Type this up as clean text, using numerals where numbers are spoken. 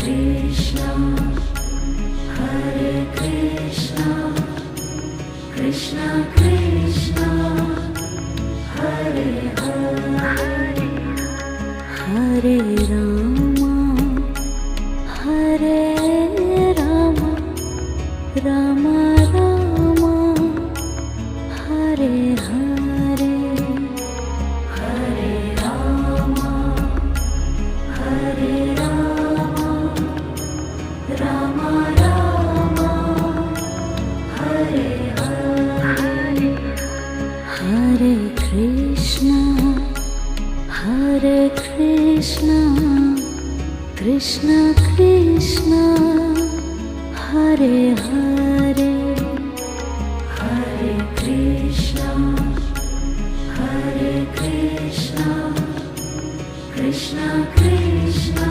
Krishna, Hare Krishna, Krishna Krishna, Hare Hare, Hare Rama, Hare Rama, Rama Rama, Hare Hare, Hare Rama, Hare Rama, Rama Rama, Hare Hare, Hare Krishna, Hare Krishna, Krishna Krishna, Hare Hare, Hare Krishna, Hare Krishna, Krishna Krishna,